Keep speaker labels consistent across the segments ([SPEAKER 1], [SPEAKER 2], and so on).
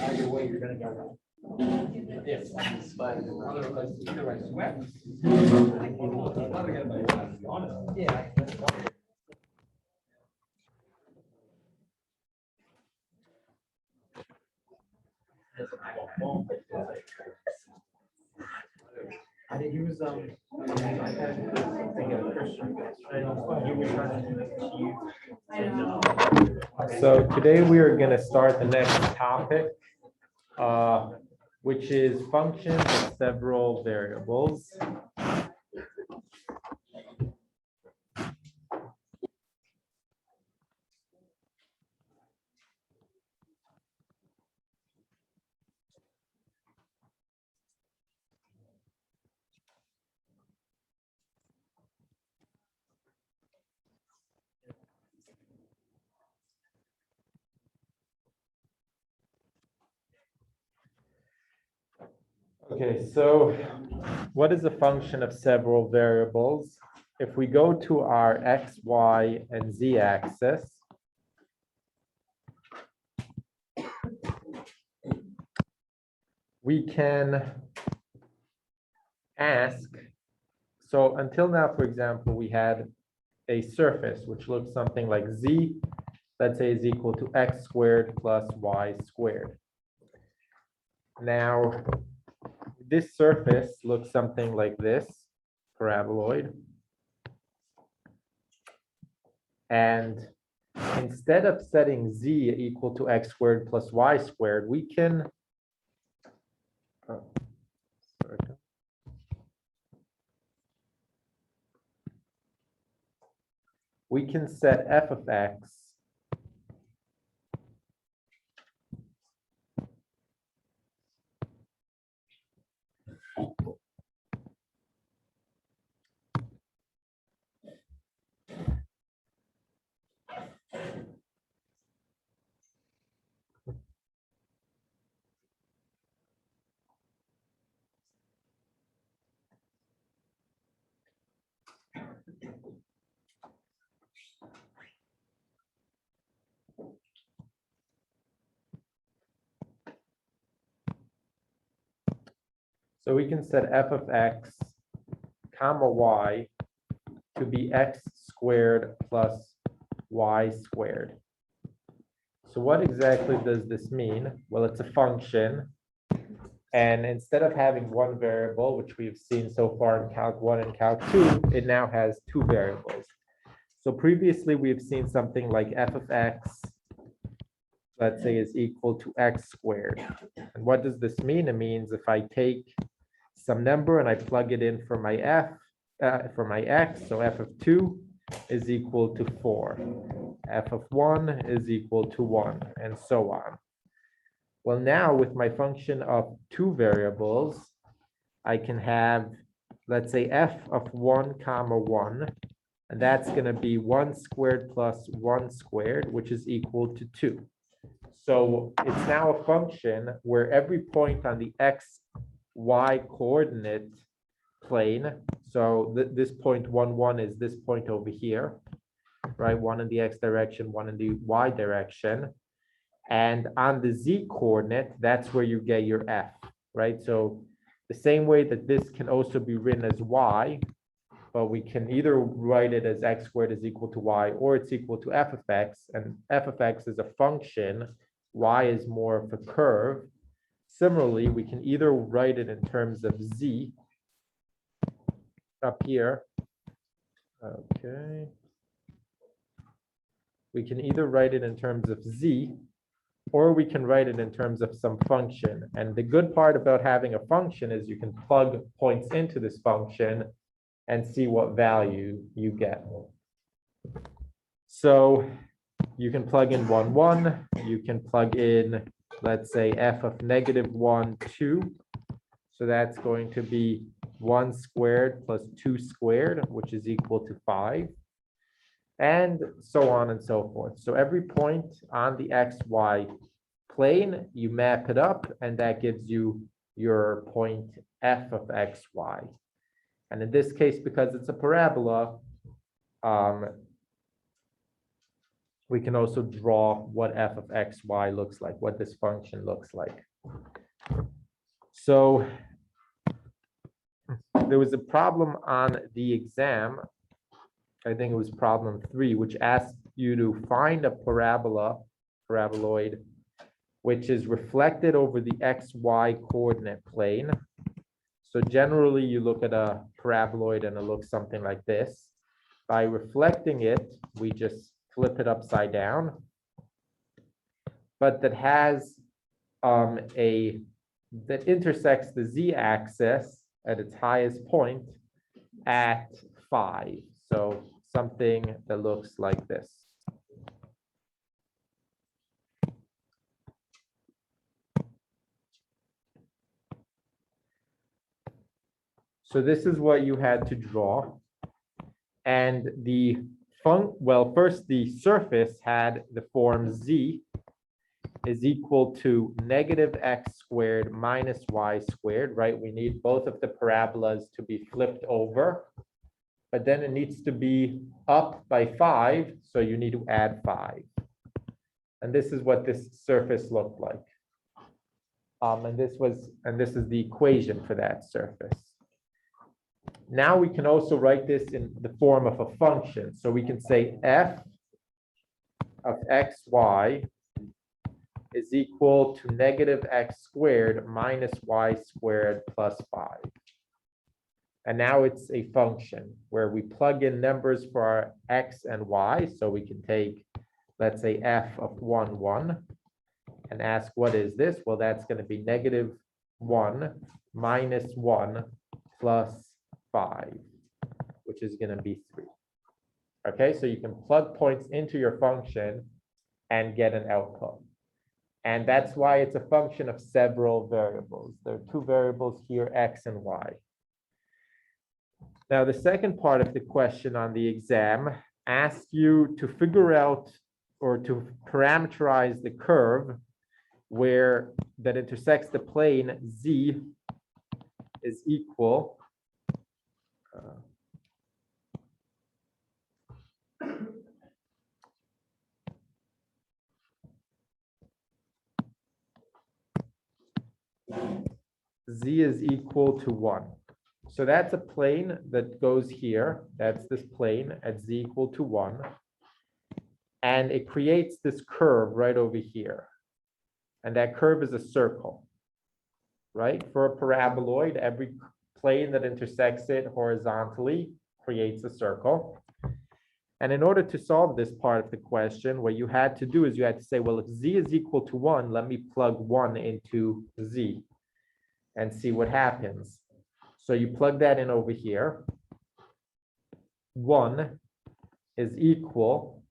[SPEAKER 1] Either way, you're gonna go wrong. Yeah. I think he was
[SPEAKER 2] So today we are going to start the next topic, which is functions of several variables. Okay, so what is a function of several variables? If we go to our x, y, and z axis, we can ask, so until now, for example, we had a surface which looks something like z, let's say, is equal to x squared plus y squared. Now, this surface looks something like this, paraboloid. And instead of setting z equal to x squared plus y squared, we can set f of x So we can set f of x comma y to be x squared plus y squared. So what exactly does this mean? Well, it's a function. And instead of having one variable, which we've seen so far in Calc 1 and Calc 2, it now has two variables. So previously we've seen something like f of x, let's say, is equal to x squared. And what does this mean? It means if I take some number and I plug it in for my for my x, so f of 2 is equal to 4, f of 1 is equal to 1, and so on. Well, now with my function of two variables, I can have, let's say, f of 1 comma 1, and that's going to be 1 squared plus 1 squared, which is equal to 2. So it's now a function where every point on the x, y coordinate plane, so this point 1, 1 is this point over here, right? One in the x direction, one in the y direction. And on the z coordinate, that's where you get your f, right? So the same way that this can also be written as y, but we can either write it as x squared is equal to y, or it's equal to f of x, and f of x is a function, y is more of a curve. Similarly, we can either write it in terms of z up here. Okay. We can either write it in terms of z, or we can write it in terms of some function. And the good part about having a function is you can plug points into this function and see what value you get. So you can plug in 1, 1. You can plug in, let's say, f of -1, 2. So that's going to be 1 squared plus 2 squared, which is equal to 5. and so on and so forth. So every point on the XY plane, you map it up, and that gives you your point f of xy. And in this case, because it's a parabola, we can also draw what f of xy looks like, what this function looks like. So there was a problem on the exam, I think it was problem 3, which asked you to find a paraboloid, which is reflected over the xy coordinate plane. So generally you look at a paraboloid and it looks something like this. By reflecting it, we just flip it upside down, but that has that intersects the z-axis at its highest point at 5. So something that looks like this. So this is what you had to draw. And first the surface had the form z is equal to negative x squared minus y squared, right? We need both of the parabolas to be flipped over, but then it needs to be up by 5, so you need to add 5. And this is what this surface looked like. And this is the equation for that surface. Now we can also write this in the form of a function. So we can say f of xy is equal to negative x squared minus y squared plus 5. And now it's a function where we plug in numbers for our x and y. So we can take, let's say, f of 1, 1, and ask what is this? Well, that's going to be negative 1 minus 1 plus 5, which is going to be 3. Okay, so you can plug points into your function and get an output. And that's why it's a function of several variables. There are 2 variables here, x and y. Now, the second part of the question on the exam asks you to figure out or to parameterize the curve where that intersects the plane z is equal z is equal to 1. So that's a plane that goes here. That's this plane at z equal to 1. And it creates this curve right over here. And that curve is a circle, right? For a paraboloid, every plane that intersects it horizontally creates a circle. And in order to solve this part of the question, what you had to do is you had to say, well, if z is equal to 1, let me plug 1 into z and see what happens. So you plug that in over here. 1 is equal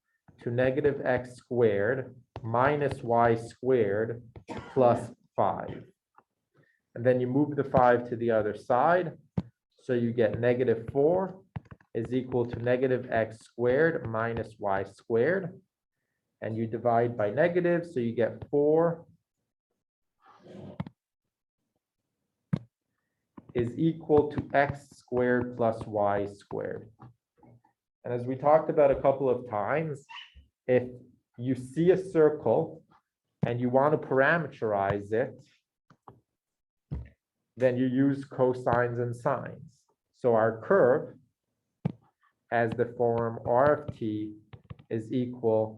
[SPEAKER 2] to negative x squared minus y squared plus 5. And then you move the 5 to the other side. So you get negative 4 is equal to negative x squared minus y squared. And you divide by negative, so you get 4 is equal to x squared plus y squared. And as we talked about a couple of times, if you see a circle and you want to parameterize it, then you use cosines and sines. So our curve has the form r of t is equal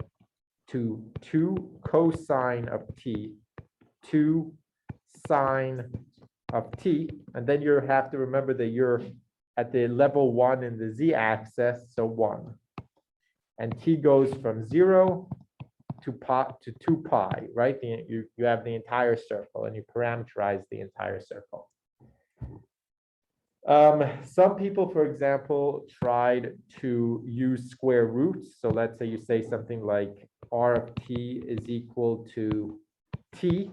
[SPEAKER 2] to 2 cosine of t, 2 sine of t, and then you have to remember that you're at the level 1 in the z-axis, so 1. And t goes from 0 to 2 pi, right? You have the entire circle and you parameterize the entire circle. Some people, for example, tried to use square roots. So let's say you say something like r of t is equal to t.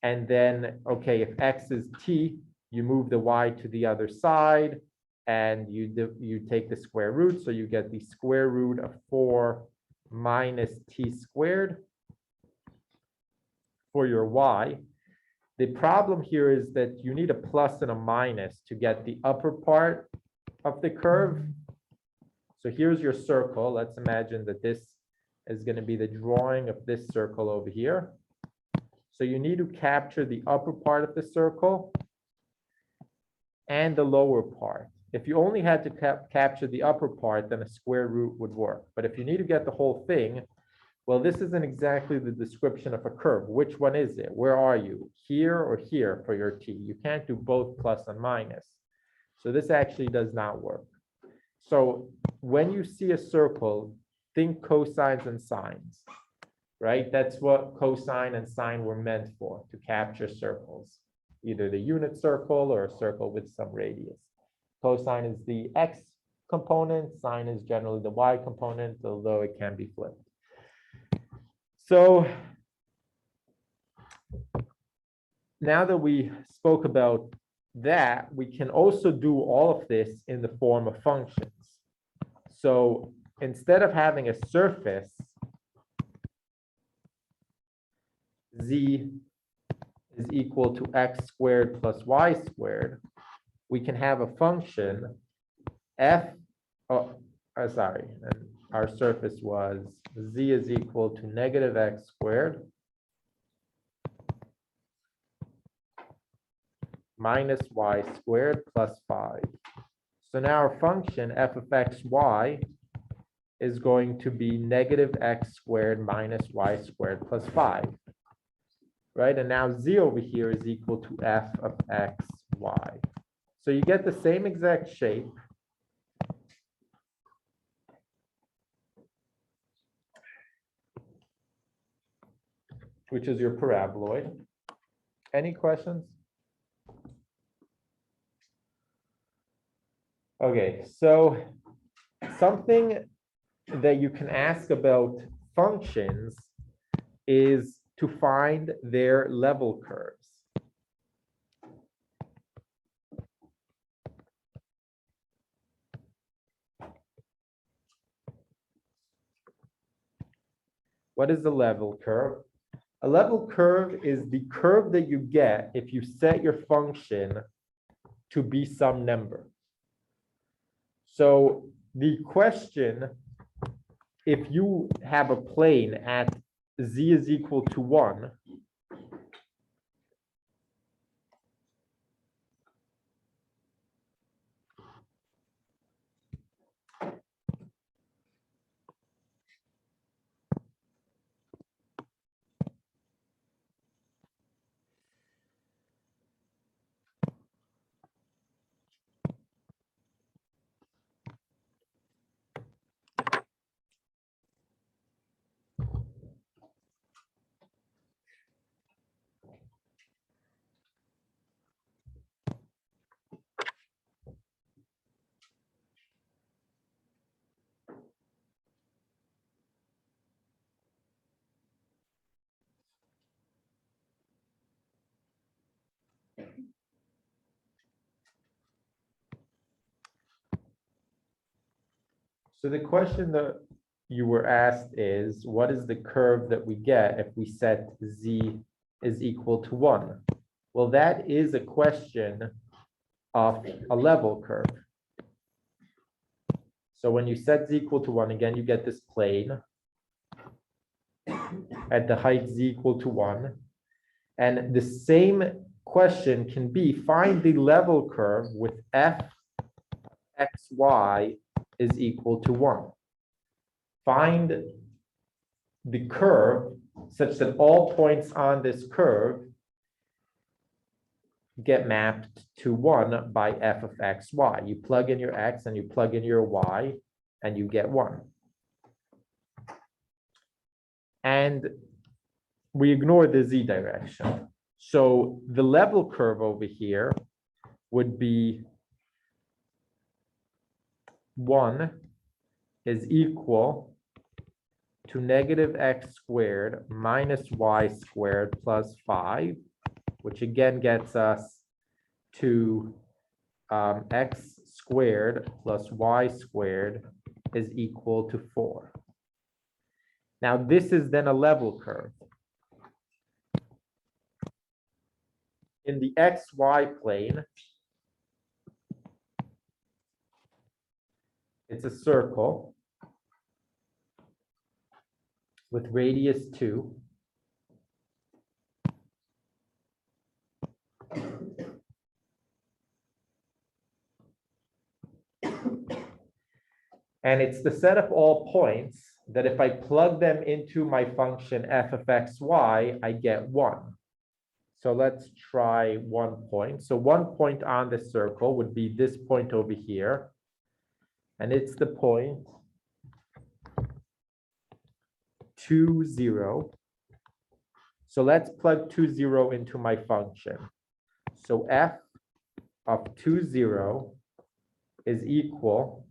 [SPEAKER 2] And then, okay, if x is t, you move the y to the other side. and you take the square root, so you get the square root of 4 minus t squared for your y. The problem here is that you need a plus and a minus to get the upper part of the curve. So here's your circle. Let's imagine that this is going to be the drawing of this circle over here. So you need to capture the upper part of the circle and the lower part. If you only had to capture the upper part, then a square root would work. But if you need to get the whole thing, well, this isn't exactly the description of a curve. Which one is it? Where are you? Here or here for your t? You can't do both plus and minus. So this actually does not work. So when you see a circle, think cosines and sines, right? That's what cosine and sine were meant for, to capture circles, either the unit circle or a circle with some radius. Cosine is the x component, sine is generally the y component, although it can be flipped. So now that we spoke about that, we can also do all of this in the form of functions. So instead of having a surface, z is equal to x squared plus y squared, we can have a function f, sorry, and our surface was z is equal to negative x squared minus y squared plus 5. So now our function f of xy is going to be negative x squared minus y squared plus 5, right? And now z over here is equal to f of xy. So you get the same exact shape, which is your paraboloid. Any questions? Okay, so something that you can ask about functions is to find their level curves. What is the level curve? A level curve is the curve that you get if you set your function to be some number. So the question, if you have a plane at z is equal to 1, so the question that you were asked is, what is the curve that we get if we set z is equal to 1? Well, that is a question of a level curve. So when you set z equal to 1, again, you get this plane at the height z equal to 1. And the same question can be, find the level curve with f xy is equal to 1. Find the curve such that all points on this curve get mapped to 1 by f of xy. You plug in your x and you plug in your y and you get 1. And we ignore the z direction. So the level curve over here would be 1 is equal to negative x squared minus y squared plus 5, which again gets us to x squared plus y squared is equal to 4. Now this is then a level curve. In the xy plane, it's a circle with radius 2. And it's the set of all points that if I plug them into my function f of xy, I get 1. So let's try 1 point. So 1 point on the circle would be this point over here. And it's the point 2, 0. So let's plug 2, 0 into my function. So f of 2, 0 is equal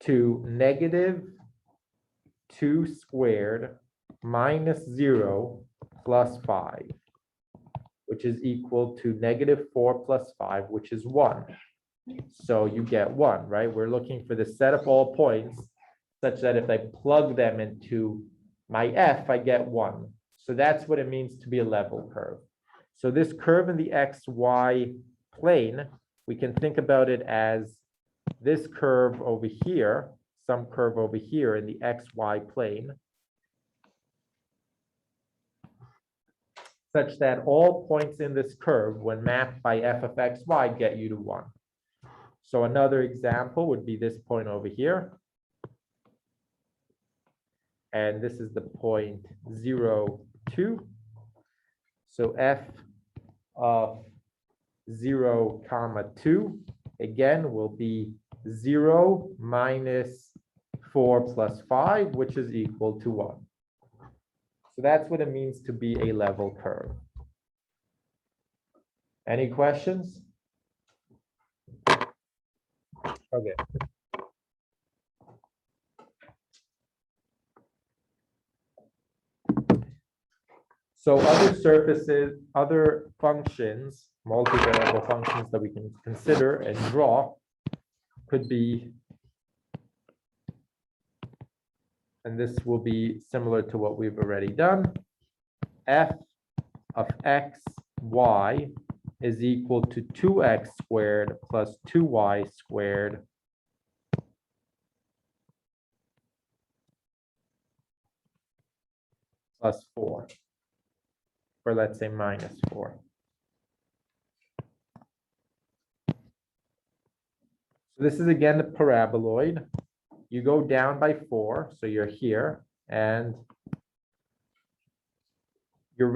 [SPEAKER 2] to negative 2 squared minus 0 plus 5, which is equal to negative 4 plus 5, which is 1. So you get 1, right? We're looking for the set of all points such that if I plug them into my f, I get 1. So that's what it means to be a level curve. So this curve in the xy plane, we can think about it as this curve over here, some curve over here in the xy plane, such that all points in this curve, when mapped by f of xy, get you to 1. So another example would be this point over here. And this is the point 0, 2. So f of 0, 2, again, will be 0 minus 4 plus 5, which is equal to 1. So that's what it means to be a level curve. Any questions? Okay. So other surfaces, other functions, multivariable functions that we can consider and draw could be, and this will be similar to what we've already done, f of x, y is equal to 2x squared plus 2y squared plus 4, or let's say minus 4. So this is again the paraboloid. You go down by 4, so you're here, and your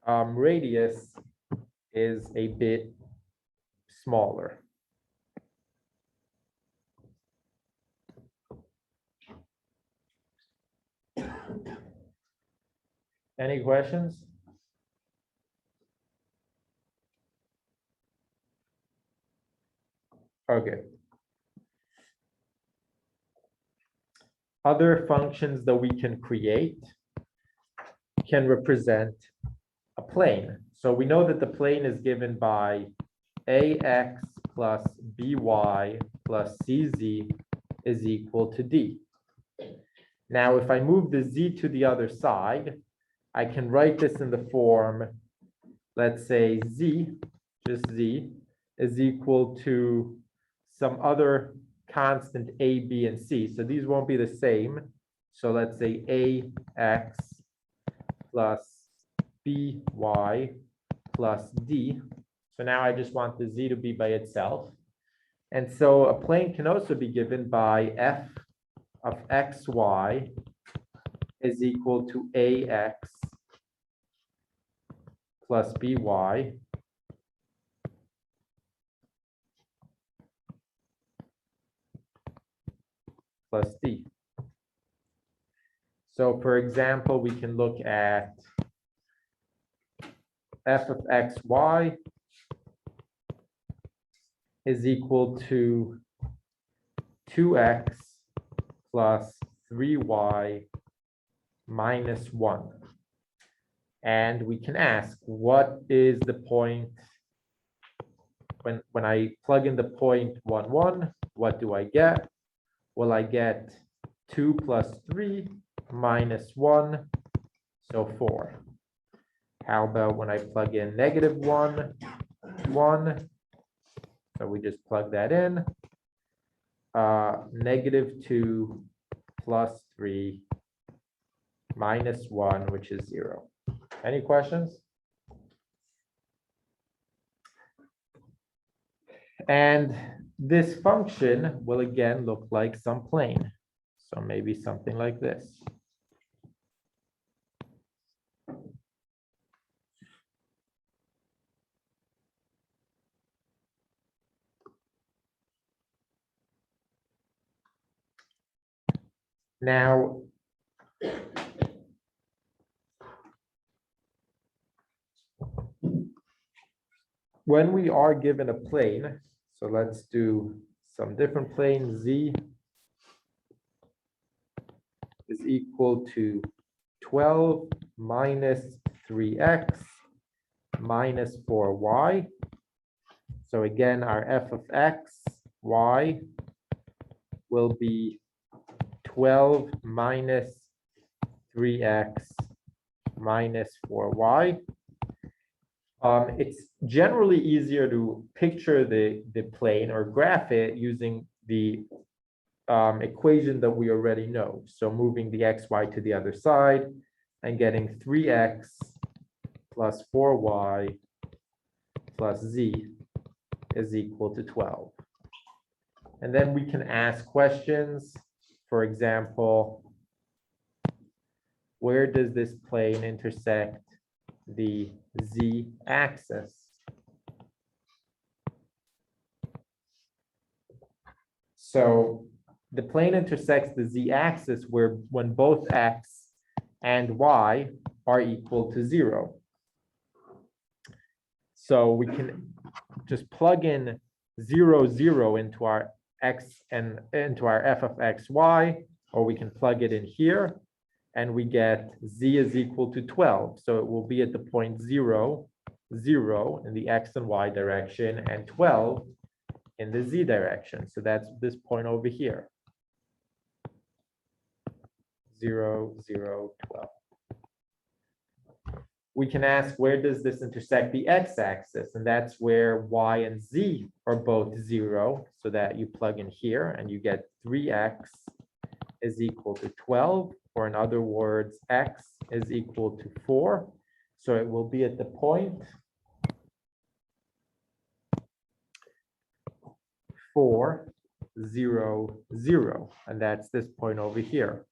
[SPEAKER 2] radius is a bit smaller. Any questions? Okay. Other functions that we can create can represent a plane. So we know that the plane is given by ax plus by plus cz is equal to d. Now, if I move the z to the other side, I can write this in the form, let's say z, just z, is equal to some other constant a, b, and c. So these won't be the same. So let's say ax plus by plus d. So now I just want the z to be by itself. And so a plane can also be given by f of xy is equal to ax plus by plus d. So for example, we can look at f of xy is equal to 2x plus 3y minus 1. And we can ask, what is the point when I plug in the point 1, 1, what do I get? Well, I get 2 plus 3 minus 1, so 4. How about when I plug in negative 1, 1? So we just plug that in. Negative 2 plus 3 minus 1, which is 0. Any questions? And this function will again look like some plane. So maybe something like this. Now, when we are given a plane, so let's do some different plane. Z is equal to 12 minus 3x minus 4y. So again, our f of x, y will be 12 minus 3x minus 4y. It's generally easier to picture the plane or graph it using the equation that we already know. So moving the xy to the other side and getting 3x plus 4y plus z is equal to 12. And then we can ask questions. For example, where does this plane intersect the z-axis? So the plane intersects the z-axis when both x and y are equal to 0. So we can just plug in 0, 0 into our x and into our f of x, y, or we can plug it in here and we get z is equal to 12. So it will be at the point 0, 0 in the x and y direction and 12 in the z direction. So that's this point over here. 0, 0, 12. We can ask, where does this intersect the x-axis? And that's where y and z are both 0. So that you plug in here and you get 3x is equal to 12. Or in other words, x is equal to 4. So it will be at the point 4, 0, 0. And that's this point over here.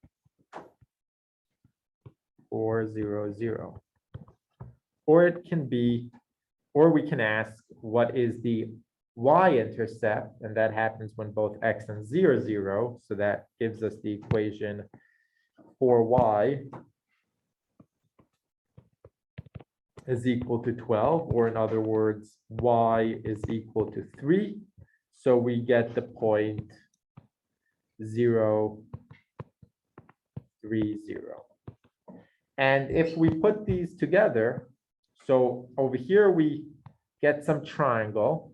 [SPEAKER 2] 4, 0, 0. Or it can be, or we can ask, what is the y-intercept? And that happens when both x and z are 0. So that gives us the equation 4y is equal to 12. Or in other words, y is equal to 3. So we get the point 0, 3, 0. And if we put these together, so over here we get some triangle,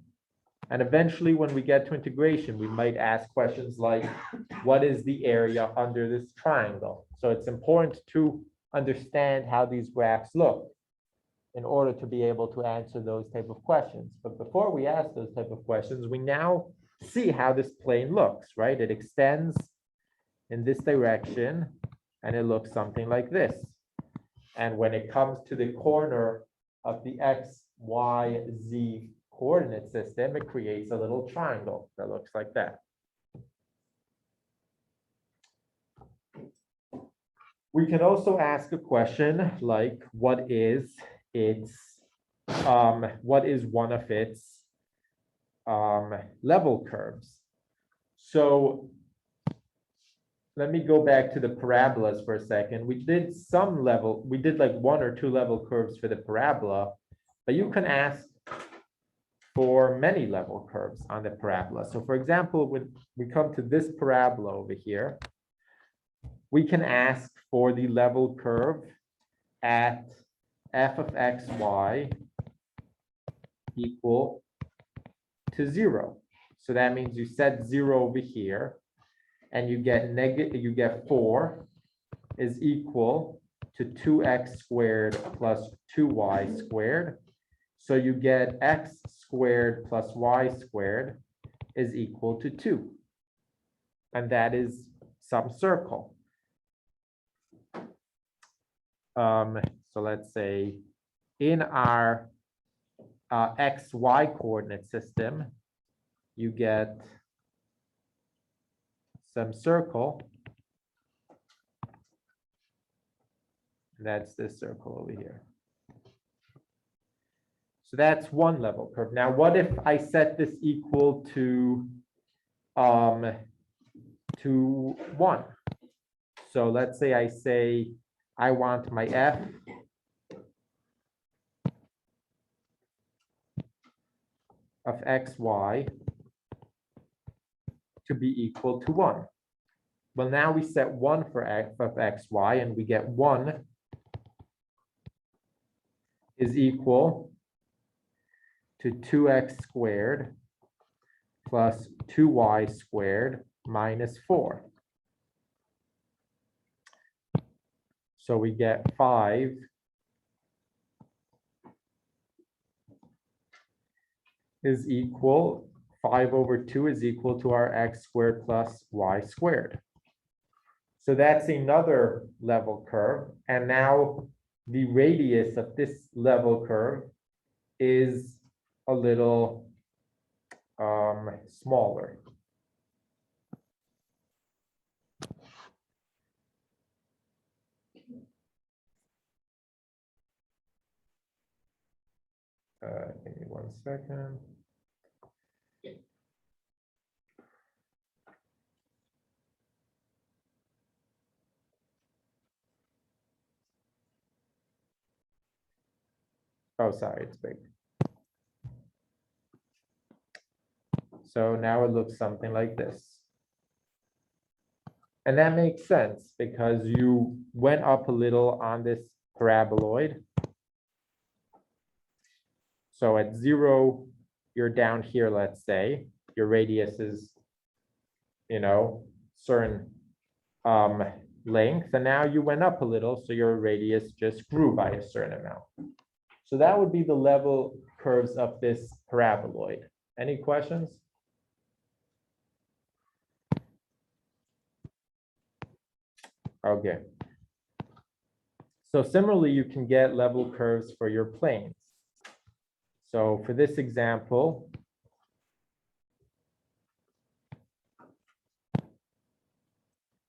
[SPEAKER 2] and eventually when we get to integration, we might ask questions like, what is the area under this triangle? So it's important to understand how these graphs look in order to be able to answer those type of questions. But before we ask those type of questions, we now see how this plane looks, right? It extends in this direction, and it looks something like this. And when it comes to the corner of the x, y, z coordinate system, it creates a little triangle that looks like that. We can also ask a question like, what is one of its level curves? So let me go back to the parabolas for a second. We did like 1 or 2 level curves for the parabola, but you can ask for many level curves on the parabola. So for example, when we come to this parabola over here, we can ask for the level curve at f of x, y equal to 0. So that means you set 0 over here, and you get 4 is equal to 2x squared plus 2y squared. So you get x squared plus y squared is equal to 2. And that is some circle. So let's say in our XY coordinate system, you get some circle. That's this circle over here. So that's one level curve. Now, what if I set this equal to 1? So let's say I say I want my f of xy to be equal to 1. Well, now we set 1 for f of xy, and we get 1 is equal to 2x squared plus 2y squared minus 4. So we get 5 is equal, 5 over 2 is equal to our x squared plus y squared. So that's another level curve. And now the radius of this level curve is a little smaller. Give me 1 second. Oh, sorry, it's big. So now it looks something like this. And that makes sense because you went up a little on this paraboloid. So at 0, you're down here, let's say. Your radius is, certain length. And now you went up a little, so your radius just grew by a certain amount. So that would be the level curves of this paraboloid. Any questions? Okay. So similarly, you can get level curves for your planes. So for this example,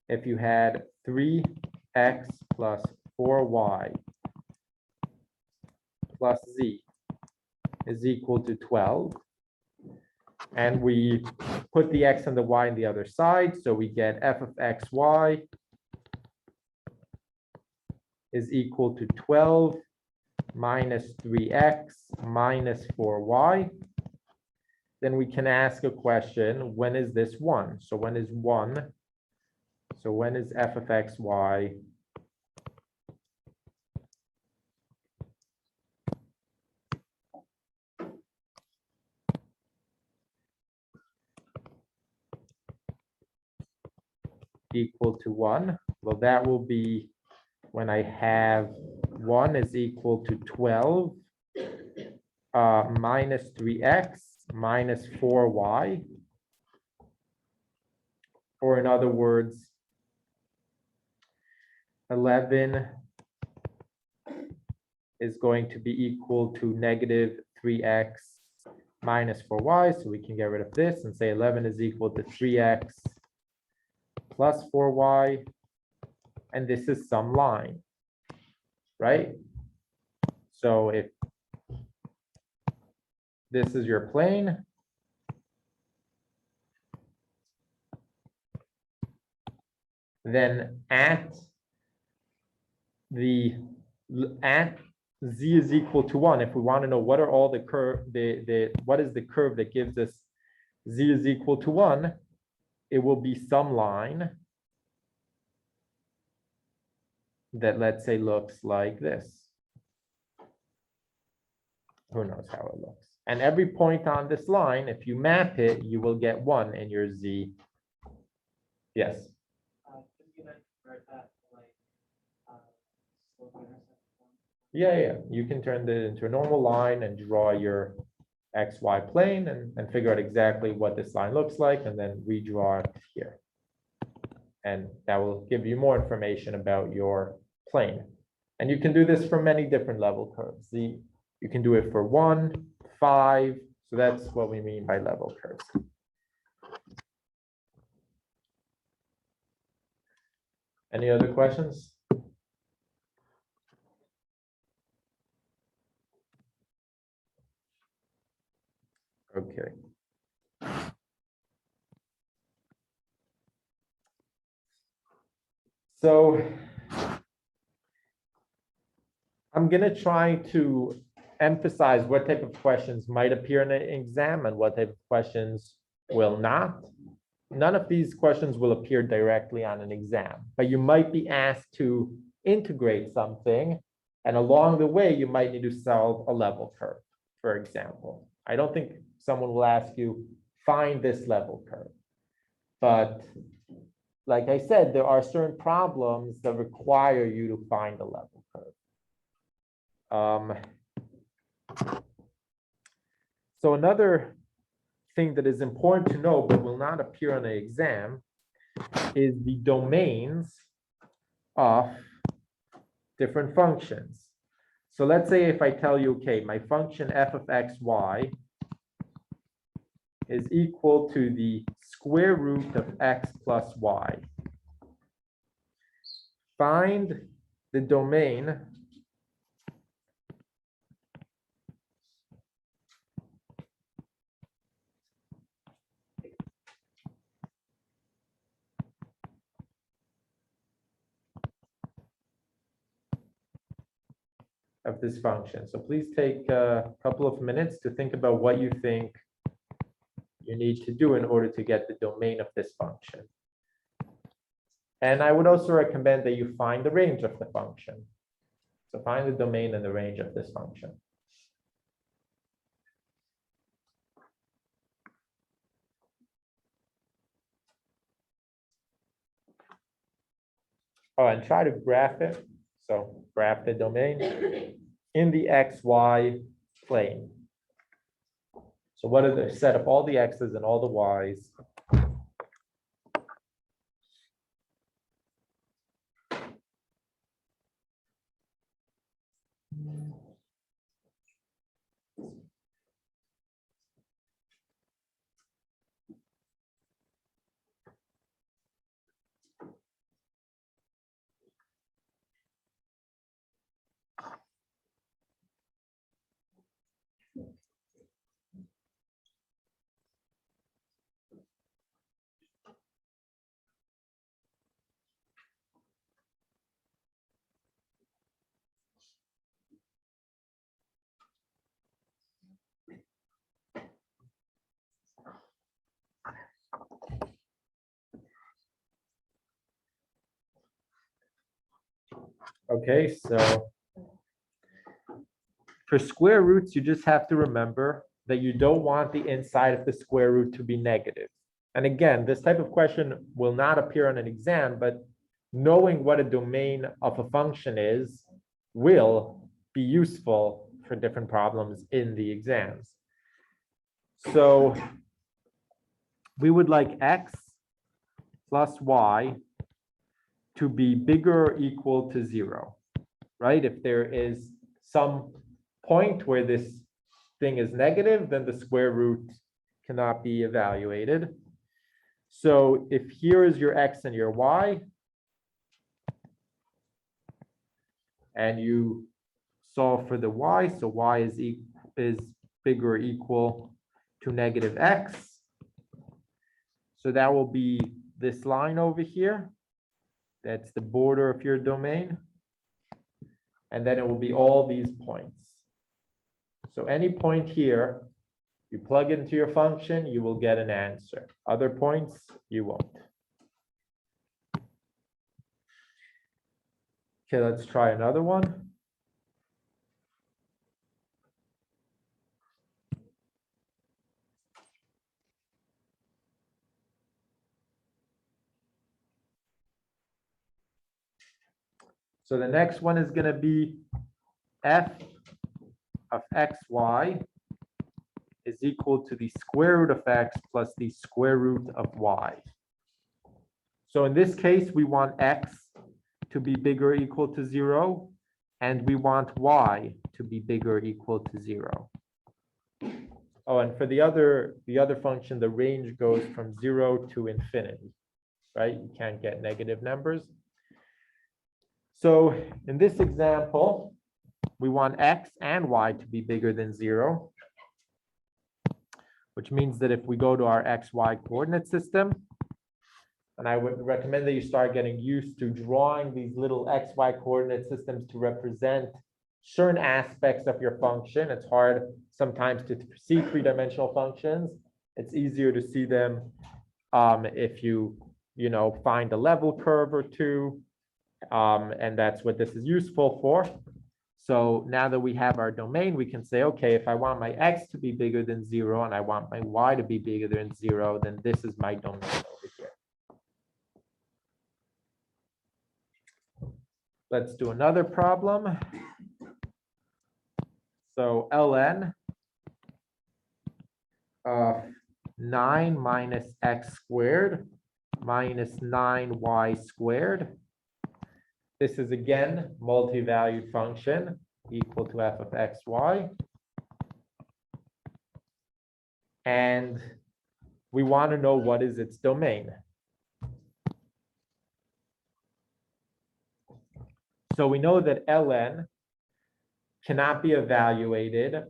[SPEAKER 2] if you had 3x plus 4y plus z is equal to 12, and we put the x and the y on the other side, so we get f of xy is equal to 12 minus 3x minus 4y. Then we can ask a question, when is this 1? So when is 1? So when is f of xy equal to 1? Well, that will be when I have 1 is equal to 12 minus 3x minus 4y. Or in other words, 11 is going to be equal to negative 3x minus 4y. So we can get rid of this and say 11 is equal to 3x plus 4y. And this is some line, right? So if this is your plane, then at z is equal to 1, if we want to know what are all the curve, what is the curve that gives us z is equal to 1, it will be some line that, let's say, looks like this. Who knows how it looks? And every point on this line, if you map it, you will get 1 in your Z. Yes. Yeah, you can turn it into a normal line and draw your XY plane and figure out exactly what this line looks like and then redraw it here. And that will give you more information about your plane. And you can do this for many different level curves. You can do it for 1, 5. So that's what we mean by level curves. Any other questions? Okay. So I'm going to try to emphasize what type of questions might appear in an exam and what type of questions will not. None of these questions will appear directly on an exam, but you might be asked to integrate something, and along the way, you might need to solve a level curve, for example. I don't think someone will ask you, find this level curve. But like I said, there are certain problems that require you to find a level curve. So another thing that is important to know but will not appear on an exam is the domains of different functions. So let's say if I tell you, okay, my function f of x, y is equal to the square root of x plus y. Find the domain of this function. So please take a couple of minutes to think about what you think you need to do in order to get the domain of this function. And I would also recommend that you find the range of the function. So find the domain and the range of this function. Oh, and try to graph it. So graph the domain in the XY plane. So what are the set of all the X's and all the Y's? Okay, so for square roots, you just have to remember that you don't want the inside of the square root to be negative. And again, this type of question will not appear on an exam, but knowing what a domain of a function is will be useful for different problems in the exams. So we would like x plus y to be bigger or equal to 0, right? If there is some point where this thing is negative, then the square root cannot be evaluated. So if here is your x and your y, and you solve for the y, so y is bigger or equal to negative x. So that will be this line over here. That's the border of your domain. And then it will be all these points. So any point here, you plug it into your function, you will get an answer. Other points, you won't. Okay, let's try another one. So the next one is going to be f of xy is equal to the square root of x plus the square root of y. So in this case, we want x to be bigger or equal to 0, and we want y to be bigger or equal to 0. Oh, and for the other function, the range goes from 0 to infinity, right? You can't get negative numbers. So in this example, we want x and y to be bigger than 0, which means that if we go to our xy coordinate system, and I would recommend that you start getting used to drawing these little xy coordinate systems to represent certain aspects of your function. It's hard sometimes to see three-dimensional functions. It's easier to see them if you find a level curve or two, and that's what this is useful for. So now that we have our domain, we can say, okay, if I want my x to be bigger than 0 and I want my y to be bigger than 0, then this is my domain over here. Let's do another problem. So ln of 9 minus x squared minus 9y squared. This is again multi-valued function equal to f of xy. And we want to know what is its domain. So we know that ln cannot be evaluated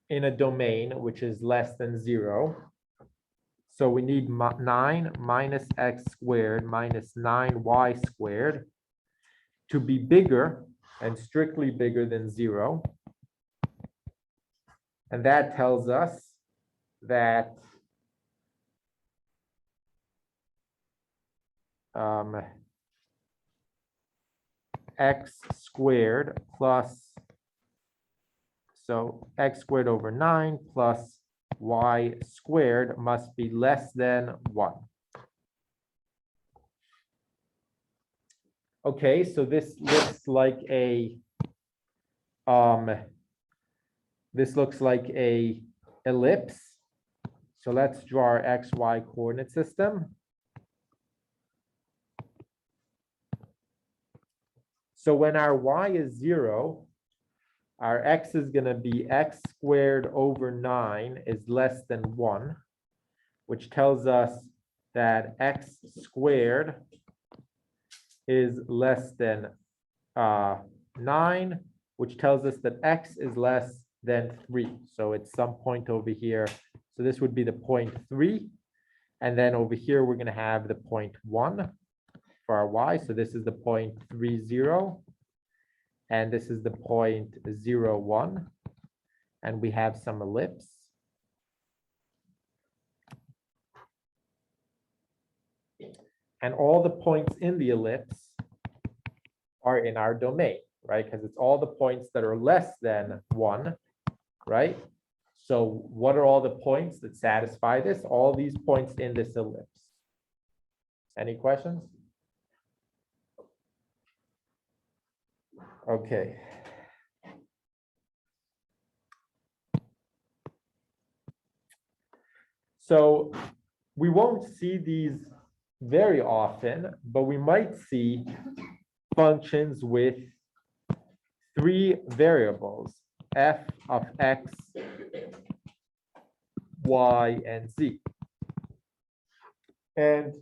[SPEAKER 2] in a domain which is less than 0. So we need 9 minus x squared minus 9y squared to be bigger and strictly bigger than 0. And that tells us that x squared plus, so x squared over 9 plus y squared must be less than 1. Okay, so this looks like a ellipse. So let's draw our xy coordinate system. So when our y is 0, our x is going to be x squared over 9 is less than 1, which tells us that x squared is less than 9, which tells us that x is less than 3. So it's some point over here. So this would be the point 3. And then over here, we're going to have the point 1 for our y. So this is the point 3, 0. And this is the point 0, 1. And we have some ellipse. And all the points in the ellipse are in our domain, right? Because it's all the points that are less than 1, right? So what are all the points that satisfy this? All these points in this ellipse. Any questions? Okay. So we won't see these very often, but we might see functions with 3 variables, f of x, y, and z. And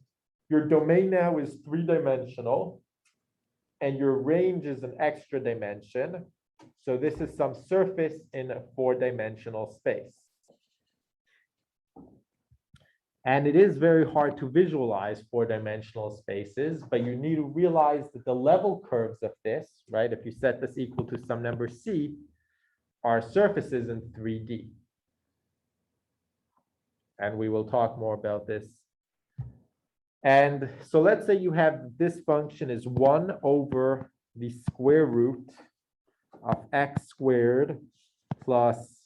[SPEAKER 2] your domain now is 3-dimensional, and your range is an extra dimension. So this is some surface in a 4-dimensional space. And it is very hard to visualize 4-dimensional spaces, but you need to realize that the level curves of this, right, if you set this equal to some number c, are surfaces in 3D. And we will talk more about this. And so let's say you have this function is 1 over the square root of x squared plus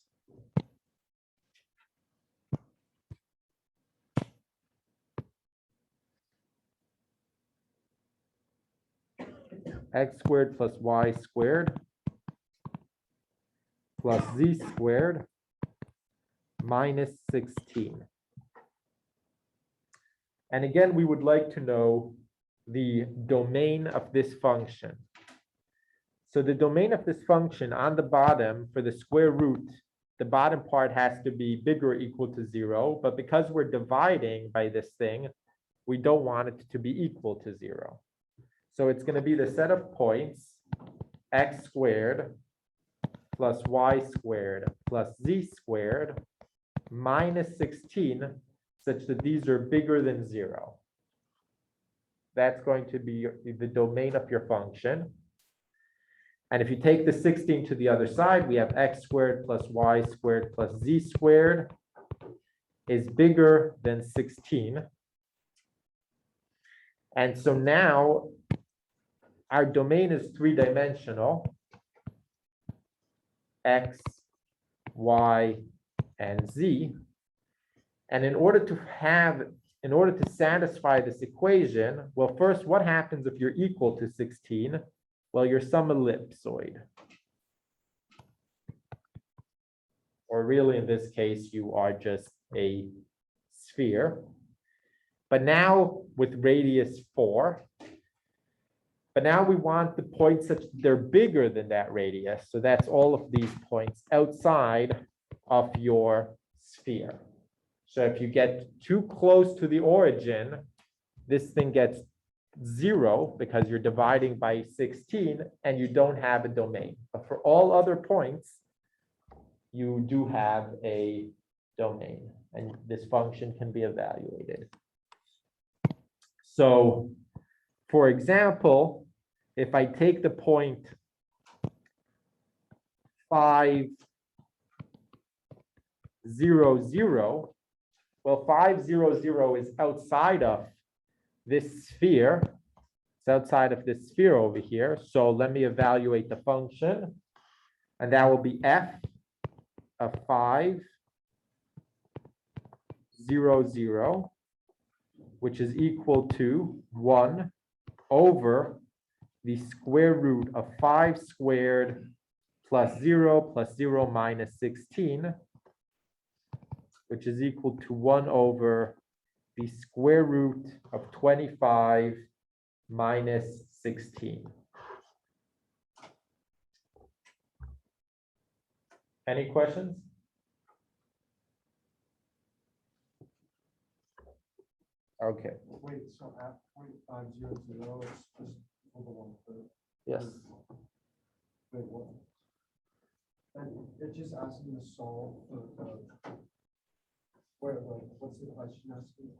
[SPEAKER 2] x squared plus y squared plus z squared minus 16. And again, we would like to know the domain of this function. So the domain of this function on the bottom for the square root, the bottom part has to be bigger or equal to 0, but because we're dividing by this thing, we don't want it to be equal to 0. So it's going to be the set of points x squared plus y squared plus z squared minus 16, such that these are bigger than 0. That's going to be the domain of your function. And if you take the 16 to the other side, we have x squared plus y squared plus z squared is bigger than 16. And so now our domain is three-dimensional, x, y, and z. And in order to satisfy this equation, well, first, what happens if you're equal to 16? Well, you're some ellipsoid. Or really, in this case, you are just a sphere. But now with radius 4, but now we want the points such that they're bigger than that radius. So that's all of these points outside of your sphere. So if you get too close to the origin, this thing gets 0 because you're dividing by 16 and you don't have a domain. But for all other points, you do have a domain, and this function can be evaluated. So, for example, if I take the point 5, 0, 0, well, 5, 0, 0 is outside of this sphere. It's outside of this sphere over here. So let me evaluate the function. And that will be f of 5, 0, 0, which is equal to 1 over the square root of 5 squared plus 0 minus 16, which is equal to 1 over the square root of 25 minus 16. Any questions? Okay.
[SPEAKER 3] Wait, so at 0.500, it's just over 1/3.
[SPEAKER 2] Yes.
[SPEAKER 3] Wait, what? And it just asking to solve what's the question asking?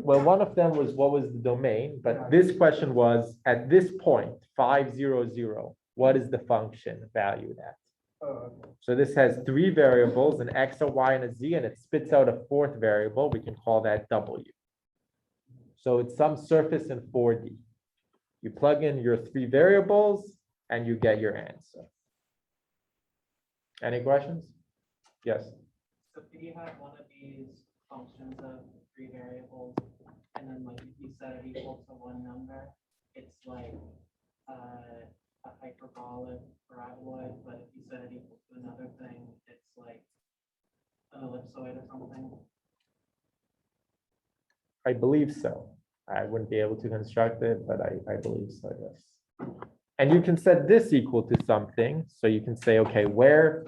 [SPEAKER 2] Well, one of them was what was the domain, but this question was at this point, 5, 0, 0, what is the function valued at?
[SPEAKER 3] Oh, okay.
[SPEAKER 2] So this has 3 variables, an x, a y, and a z, and it spits out a 4th variable. We can call that w. So it's some surface in 4D. You plug in your 3 variables and you get your answer. Any questions? Yes.
[SPEAKER 4] So if you have one of these functions of 3 variables, and then like if you set it equal to one number, it's like a hyperbolic parabola, but if you set it equal to another thing, it's like an ellipsoid or something.
[SPEAKER 2] I believe so. I wouldn't be able to construct it, but I believe so, yes. And you can set this equal to something. So you can say, okay, where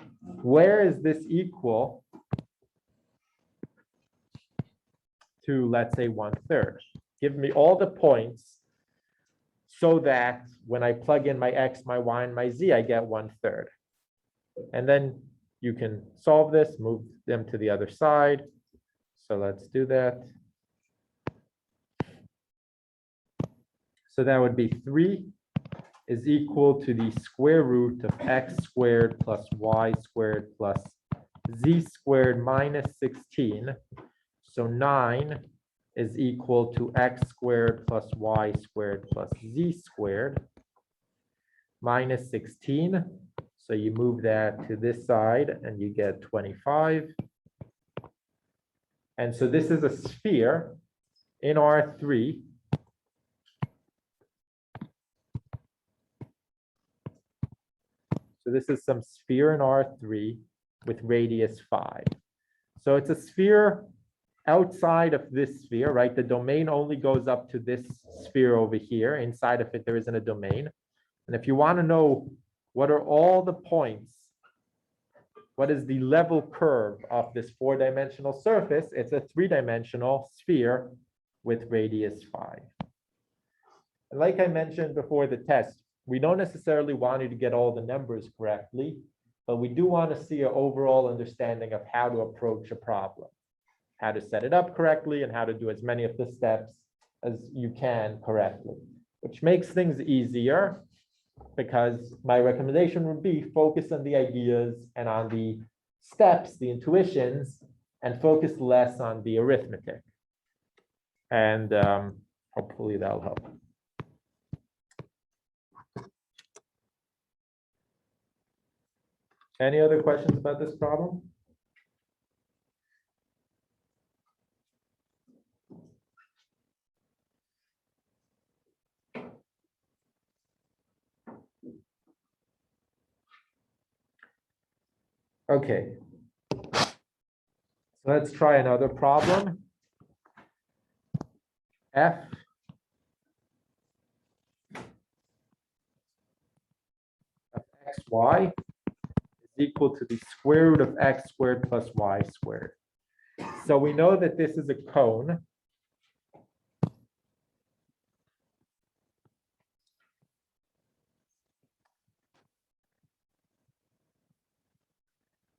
[SPEAKER 2] is this equal to, let's say, 1/3? Give me all the points so that when I plug in my x, my y, and my z, I get 1/3. And then you can solve this, move them to the other side. So let's do that. So that would be 3 is equal to the square root of x squared plus y squared plus z squared minus 16. So 9 is equal to x squared plus y squared plus z squared minus 16. So you move that to this side and you get 25. And so this is a sphere in R3. So this is some sphere in R3 with radius 5. So it's a sphere outside of this sphere, right? The domain only goes up to this sphere over here. Inside of it, there isn't a domain. And if you want to know what are all the points, what is the level curve of this 4-dimensional surface, it's a 3-dimensional sphere with radius 5. And like I mentioned before the test, we don't necessarily want you to get all the numbers correctly, but we do want to see an overall understanding of how to approach a problem, how to set it up correctly, and how to do as many of the steps as you can correctly, which makes things easier because my recommendation would be focus on the ideas and on the steps, the intuitions, and focus less on the arithmetic. And hopefully that'll help. Any other questions about this problem? Okay. So let's try another problem. F of xy is equal to the square root of x squared plus y squared. So we know that this is a cone.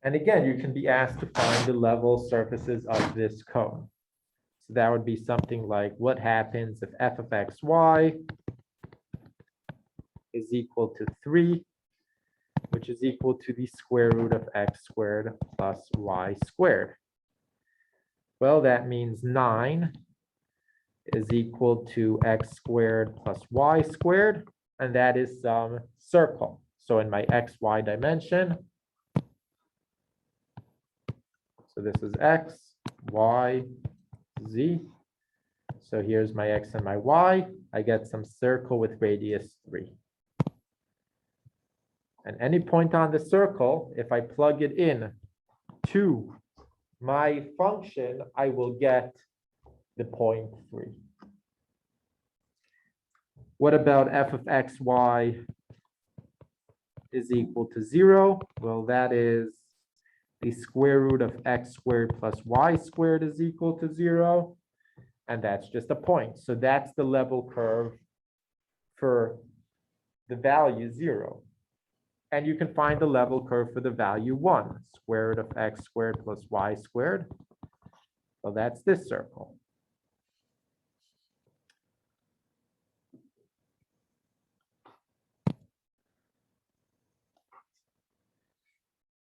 [SPEAKER 2] And again, you can be asked to find the level surfaces of this cone. So that would be something like, what happens if f of xy is equal to 3, which is equal to the square root of x squared plus y squared? Well, that means 9 is equal to x squared plus y squared, and that is some circle. So in my xy dimension, so this is x, y, z. So here's my x and my y. I get some circle with radius 3. And any point on the circle, if I plug it in to my function, I will get the point 3. What about f of xy is equal to 0? Well, that is the square root of x squared plus y squared is equal to 0. And that's just a point. So that's the level curve for the value 0. And you can find the level curve for the value 1, square root of x squared plus y squared. So that's this circle.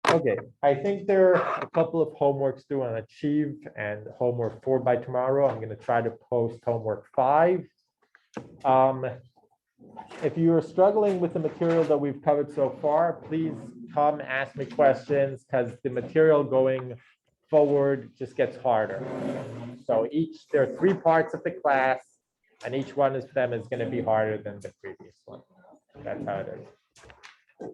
[SPEAKER 2] Okay, I think there are a couple of homeworks due on Achieve and homework 4 by tomorrow. I'm going to try to post homework 5. If you are struggling with the material that we've covered so far, please come ask me questions because the material going forward just gets harder. So there are 3 parts of the class, and each one of them is going to be harder than the previous one. That's how it is.